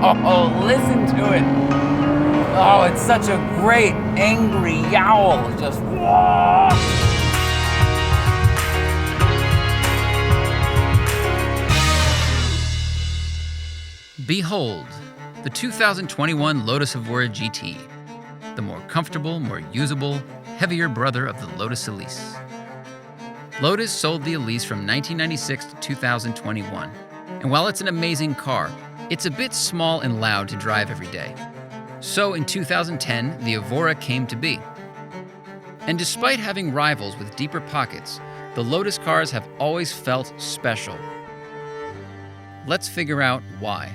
Oh, listen to it. Oh, it's such a great angry yowl. Just whoa. Behold, the 2021 Lotus Evora GT, the more comfortable, more usable, heavier brother of the Lotus Elise. Lotus sold the Elise from 1996 to 2021, and while it's an amazing car, it's a bit small and loud to drive every day. So in 2010, the Evora came to be. And despite having rivals with deeper pockets, the Lotus cars have always felt special. Let's figure out why.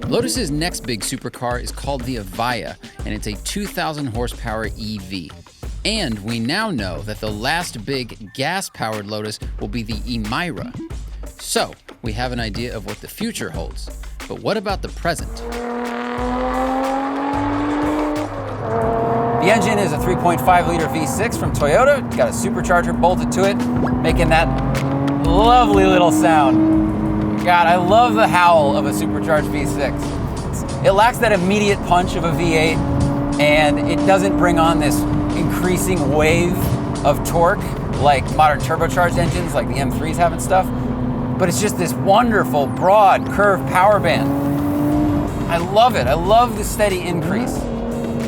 Lotus's next big supercar is called the Evija, and it's a 2,000 horsepower EV. And we now know that the last big gas-powered Lotus will be the Emira. So, we have an idea of what the future holds. But what about the present? The engine is a 3.5-liter V6 from Toyota. It's got a supercharger bolted to it, making that lovely little sound. God, I love the howl of a supercharged V6. It lacks that immediate punch of a V8, and it doesn't bring on this increasing wave of torque like modern turbocharged engines like the M3s have and stuff. But it's just this wonderful, broad, curved power band. I love it. I love the steady increase.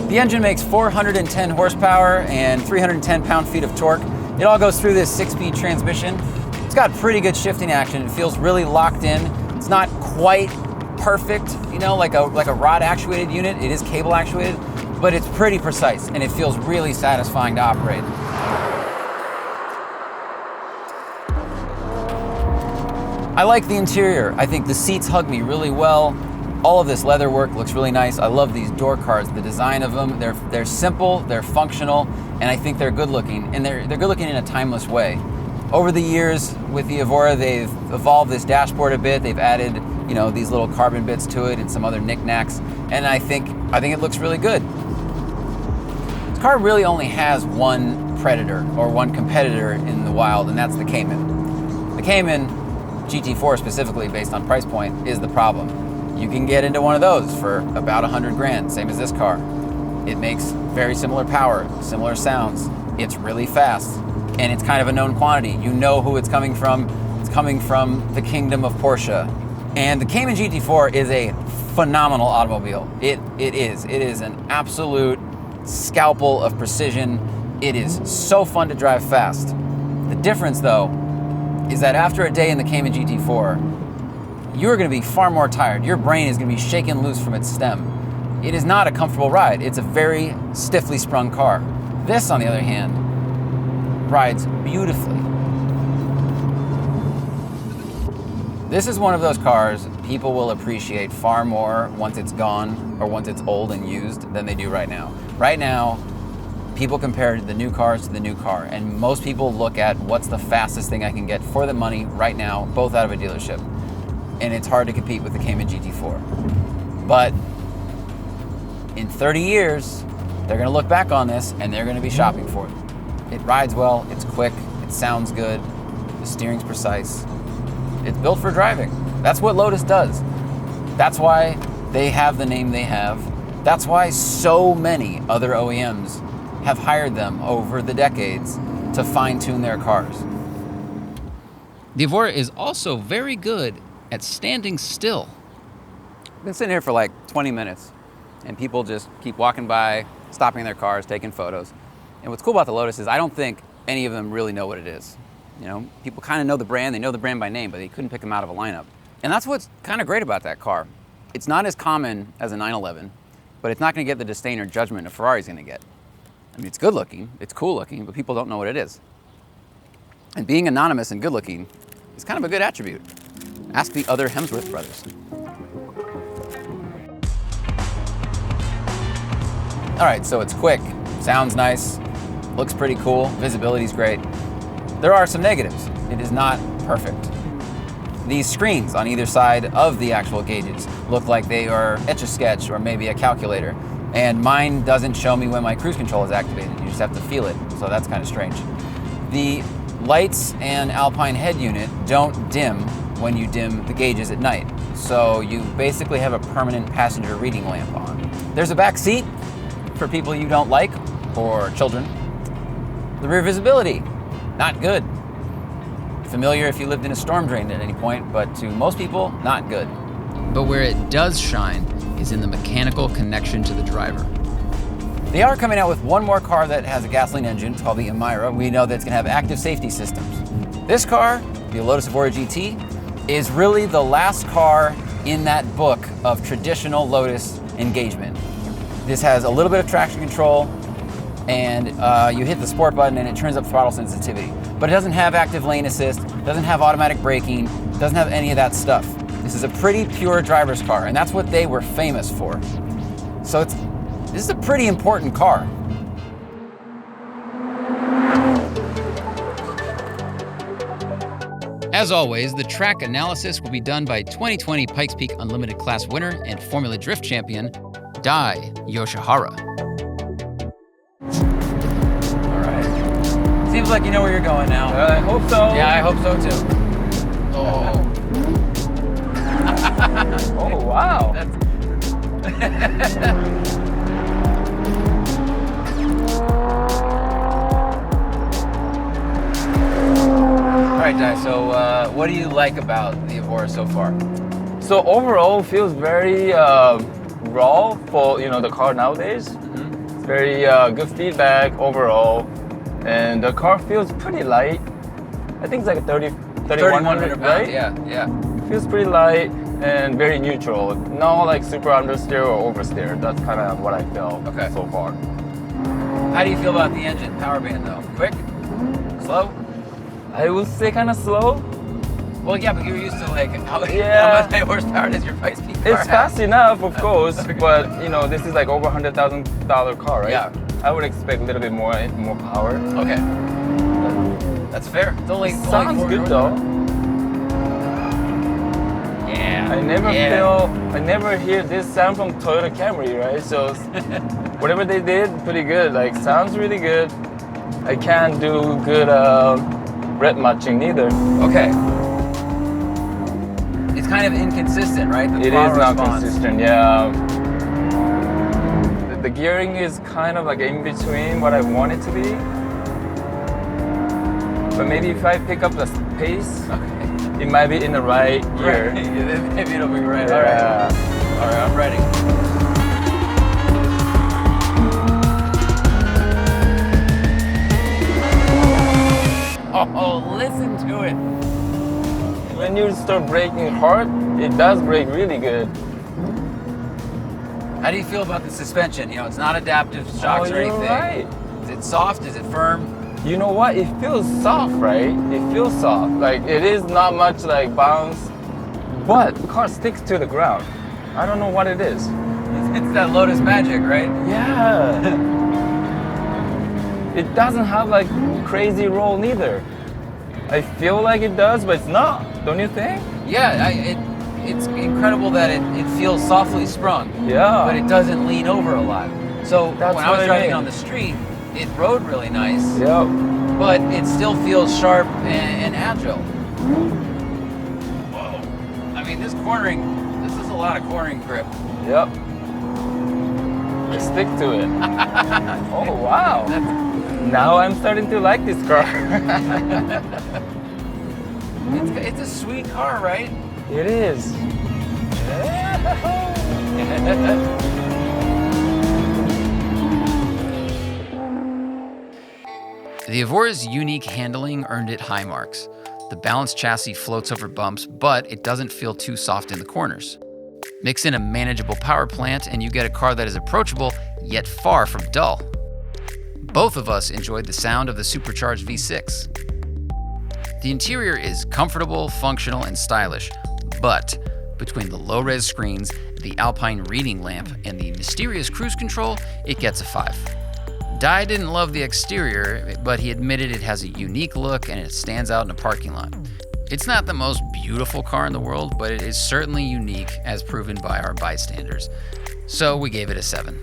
The engine makes 410 horsepower and 310 pound-feet of torque. It all goes through this 6-speed transmission. It's got pretty good shifting action. It feels really locked in. It's not quite perfect, you know, like a rod actuated unit. It is cable actuated, but it's pretty precise and it feels really satisfying to operate. I like the interior. I think the seats hug me really well. All of this leather work looks really nice. I love these door cards, the design of them. They're simple, they're functional, and I think they're good looking, and they're good looking in a timeless way. Over the years with the Evora, they've evolved this dashboard a bit. They've added, you know, these little carbon bits to it and some other knickknacks, and I think it looks really good. This car really only has one predator or one competitor in the wild, and that's the Cayman. The Cayman GT4 specifically, based on price point, is the problem. You can get into one of those for about 100 grand, same as this car. It makes very similar power, similar sounds. It's really fast, and it's kind of a known quantity. You know who it's coming from. It's coming from the kingdom of Porsche. And the Cayman GT4 is a phenomenal automobile. It is an absolute scalpel of precision. It is so fun to drive fast. The difference, though, is that after a day in the Cayman GT4, you're going to be far more tired. Your brain is going to be shaken loose from its stem. It is not a comfortable ride. It's a very stiffly sprung car. This, on the other hand, rides beautifully. This is one of those cars people will appreciate far more once it's gone or once it's old and used than they do right now. Right now, people compare the new cars to the new car, and most people look at what's the fastest thing I can get for the money right now, both out of a dealership. And it's hard to compete with the Cayman GT4. But in 30 years, they're gonna look back on this and they're gonna be shopping for it. It rides well, it's quick, it sounds good, the steering's precise. It's built for driving. That's what Lotus does. That's why they have the name they have. That's why so many other OEMs have hired them over the decades to fine-tune their cars. The Evora is also very good at standing still. I've been sitting here for like 20 minutes, and people just keep walking by, stopping their cars, taking photos. And what's cool about the Lotus is I don't think any of them really know what it is. You know, people kind of know the brand, they know the brand by name, but they couldn't pick them out of a lineup. And that's what's kind of great about that car. It's not as common as a 911, but it's not going to get the disdain or judgment a Ferrari's going to get. I mean, it's good looking, it's cool looking, but people don't know what it is. And being anonymous and good looking is kind of a good attribute. Ask the other Hemsworth brothers. All right, so it's quick, sounds nice, looks pretty cool, visibility's great. There are some negatives. It is not perfect. These screens on either side of the actual gauges look like they are Etch-a-Sketch or maybe a calculator. And mine doesn't show me when my cruise control is activated. You just have to feel it, so that's kind of strange. The lights and Alpine head unit don't dim when you dim the gauges at night. So you basically have a permanent passenger reading lamp on. There's a back seat for people you don't like, or children. The rear visibility, not good. Familiar if you lived in a storm drain at any point, but to most people, not good. But where it does shine is in the mechanical connection to the driver. They are coming out with one more car that has a gasoline engine. It's called the Emira. We know that it's gonna have active safety systems. This car, the Lotus Evora GT, is really the last car in that book of traditional Lotus engagement. This has a little bit of traction control, and you hit the sport button and it turns up throttle sensitivity. But it doesn't have active lane assist, doesn't have automatic braking, doesn't have any of that stuff. This is a pretty pure driver's car, and that's what they were famous for. So this is a pretty important car. As always, the track analysis will be done by 2020 Pikes Peak Unlimited Class winner and Formula Drift champion, Dai Yoshihara. All right. Seems like you know where you're going now. I hope so. Yeah, I hope so too. Oh. Oh, wow. All right, Dai, so what do you like about the Evora so far? So overall, feels very raw for the car nowadays. Mm-hmm. Very good feedback overall, and the car feels pretty light. I think it's like a 3,100, right? Yeah. Feels pretty light and very neutral. Not like super understeer or oversteer. That's kind of what I feel so far. How do you feel about the engine? Power band though? Quick? Slow? I would say kind of slow. Well, yeah, but you're used to like how much high horsepower does your Pikes Peak car It's have? fast enough, of course, but this is like over $100,000 car, right? Yeah. I would expect a little bit more power. Okay. That's fair. It's only Sounds only good though. Yeah. I never hear this sound from Toyota Camry, right? So whatever they did, pretty good. Like sounds really good. I can't do good red matching neither. Okay. It's kind of inconsistent, right? The It is throttle not response. consistent, yeah. The gearing is kind of like in between what I want it to be. But maybe if I pick up the pace, it might be in the right gear. Right. Maybe it'll be right. Yeah. All right, I'm ready. Oh, listen to it. When you start braking hard, it does brake really good. How do you feel about the suspension? It's not adaptive shocks or anything. Right. Is it soft? Is it firm? You know what? It feels soft, right? It feels soft. Like it is not much like bounce, but the car sticks to the ground. I don't know what it is. It's that Lotus magic, right? Yeah. It doesn't have like crazy roll neither. I feel like it does, but it's not. Don't you think? Yeah, it's incredible that it feels softly sprung. Yeah. But it doesn't lean over a lot. So That's when I what was I driving mean. on the street, it rode really nice. Yep. But it still feels sharp and agile. Whoa. I mean, this is a lot of cornering grip. Yep. Stick to it. Oh, wow. Now I'm starting to like this car. It's a sweet car, right? It is. The Evora's unique handling earned it high marks. The balanced chassis floats over bumps, but it doesn't feel too soft in the corners. Mix in a manageable power plant and you get a car that is approachable, yet far from dull. Both of us enjoyed the sound of the supercharged V6. The interior is comfortable, functional, and stylish, but between the low-res screens, the Alpine reading lamp, and the mysterious cruise control, it gets a 5. Dai didn't love the exterior, but he admitted it has a unique look and it stands out in a parking lot. It's not the most beautiful car in the world, but it is certainly unique as proven by our bystanders. So we gave it a 7.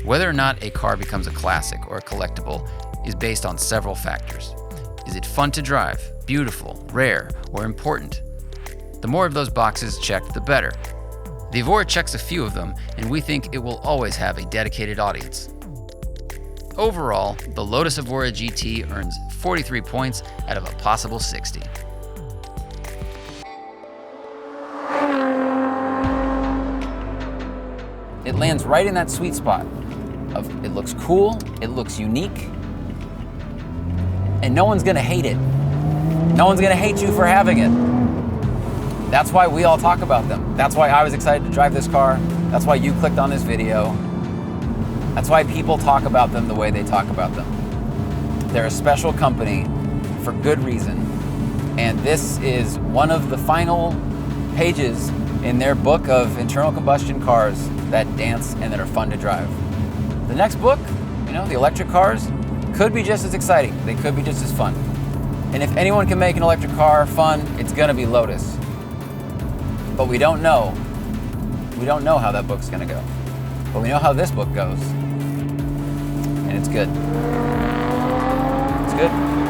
Whether or not a car becomes a classic or a collectible is based on several factors. Is it fun to drive, beautiful, rare, or important? The more of those boxes checked, the better. The Evora checks a few of them, and we think it will always have a dedicated audience. Overall, the Lotus Evora GT earns 43 points out of a possible 60. It lands right in that sweet spot of it looks cool, it looks unique, and no one's gonna hate it. No one's gonna hate you for having it. That's why we all talk about them. That's why I was excited to drive this car. That's why you clicked on this video. That's why people talk about them the way they talk about them. They're a special company for good reason. And this is one of the final pages in their book of internal combustion cars that dance and that are fun to drive. The next book, the electric cars, could be just as exciting. They could be just as fun. And if anyone can make an electric car fun, it's gonna be Lotus. But we don't know. We don't know how that book's gonna go. But we know how this book goes. And it's good. It's good.